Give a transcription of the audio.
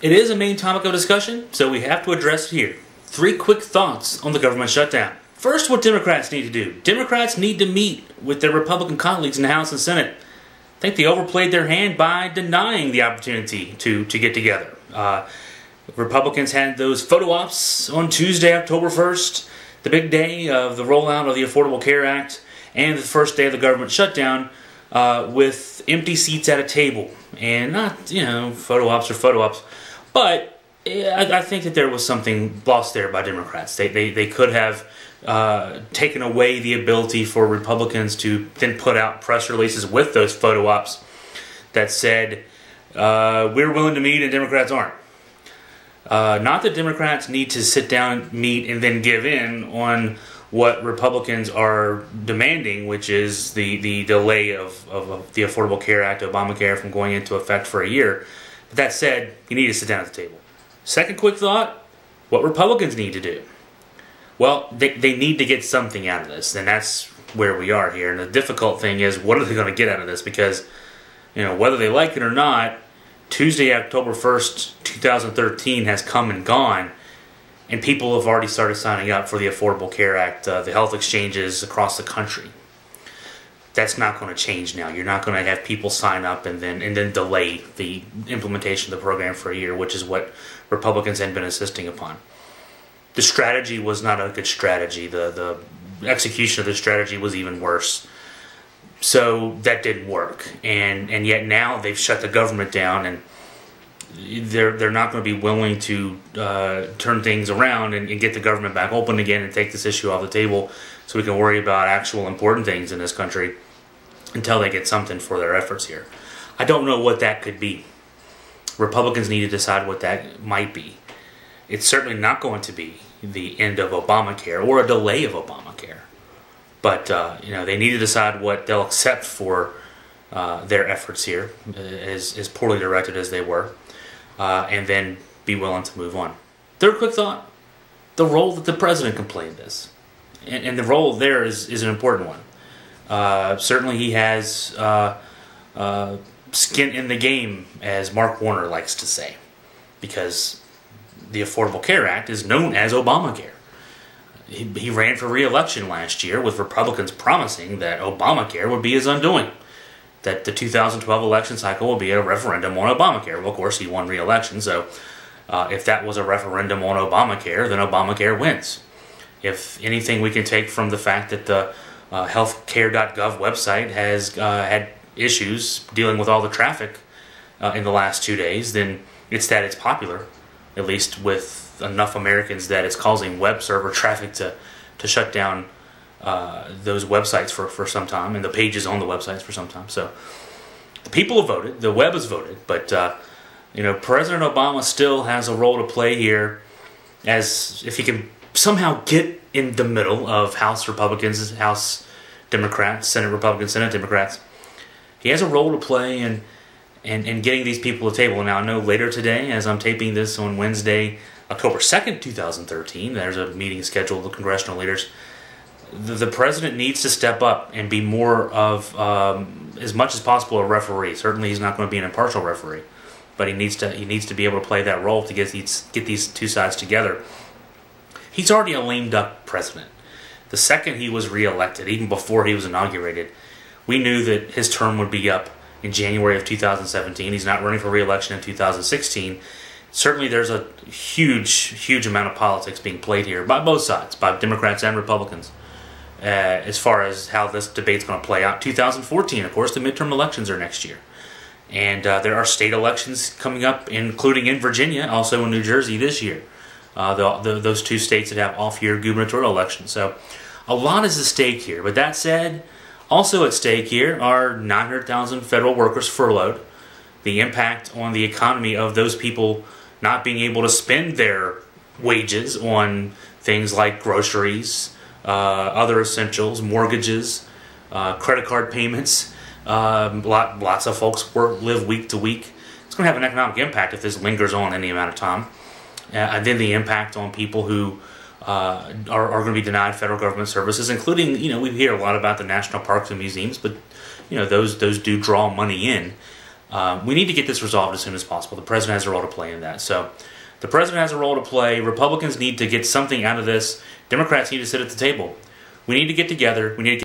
It is a main topic of discussion, so we have to address it here. 3 quick thoughts on the government shutdown. First, what Democrats need to do. Democrats need to meet with their Republican colleagues in the House and Senate. I think they overplayed their hand by denying the opportunity to get together. Republicans had those photo ops on Tuesday, October 1st, the big day of the rollout of the Affordable Care Act, and the first day of the government shutdown, with empty seats at a table. And not, photo ops are photo ops, but I think that there was something lost there by Democrats. They could have taken away the ability for Republicans to then put out press releases with those photo ops that said, we're willing to meet and Democrats aren't. Not that Democrats need to sit down, meet, and then give in on what Republicans are demanding, which is the delay of the Affordable Care Act, Obamacare, from going into effect for a year. But that said, you need to sit down at the table. Second quick thought, what Republicans need to do. Well, they need to get something out of this, and that's where we are here. And the difficult thing is, what are they going to get out of this? Because, whether they like it or not, Tuesday, October 1st, 2013 has come and gone, and people have already started signing up for the Affordable Care Act, the health exchanges across the country. That's not going to change now. You're not going to have people sign up and then delay the implementation of the program for a year, which is what Republicans had been insisting upon. The strategy was not a good strategy. The execution of the strategy was even worse. So that didn't work. And yet now they've shut the government down, and they're not going to be willing to turn things around and get the government back open again and take this issue off the table so we can worry about actual important things in this country until they get something for their efforts here. I don't know what that could be. Republicans need to decide what that might be. It's certainly not going to be the end of Obamacare or a delay of Obamacare. But, they need to decide what they'll accept for their efforts here, as poorly directed as they were, and then be willing to move on. Third quick thought, the role that the president can play in this. And the role there is an important one. Certainly he has skin in the game, as Mark Warner likes to say, because the Affordable Care Act is known as Obamacare. He ran for re-election last year with Republicans promising that Obamacare would be his undoing, that the 2012 election cycle will be a referendum on Obamacare. Well, of course, he won re-election, so if that was a referendum on Obamacare, then Obamacare wins. If anything we can take from the fact that the healthcare.gov website has had issues dealing with all the traffic in the last 2 days, then it's that it's popular, at least with enough Americans that it's causing web server traffic to shut down those websites for some time, and the pages on the websites for some time. So the people have voted, the web has voted, but President Obama still has a role to play here, as if he can somehow get in the middle of House Republicans, House Democrats, Senate Republicans, Senate Democrats. He has a role to play in getting these people to the table. Now, I know later today, as I'm taping this on Wednesday, October 2nd, 2013, there's a meeting scheduled with congressional leaders. The president needs to step up and be more of, as much as possible, a referee. Certainly he's not going to be an impartial referee, but he needs to be able to play that role to get these two sides together. He's already a lame duck president. The second he was reelected, even before he was inaugurated, we knew that his term would be up in January of 2017. He's not running for re-election in 2016. Certainly there's a huge amount of politics being played here by both sides, by Democrats and Republicans, as far as how this debate's going to play out. 2014, of course, the midterm elections are next year. And there are state elections coming up, including in Virginia, also in New Jersey this year. Those 2 states that have off-year gubernatorial elections. So a lot is at stake here. But that said, also at stake here are 900,000 federal workers furloughed, the impact on the economy of those people not being able to spend their wages on things like groceries, other essentials, mortgages, credit card payments. Lots of folks live week to week. It's going to have an economic impact if this lingers on any amount of time. And then the impact on people who are going to be denied federal government services, including, we hear a lot about the national parks and museums, but, those do draw money in. We need to get this resolved as soon as possible. The president has a role to play in that. So the president has a role to play. Republicans need to get something out of this. Democrats need to sit at the table. We need to get together. We need to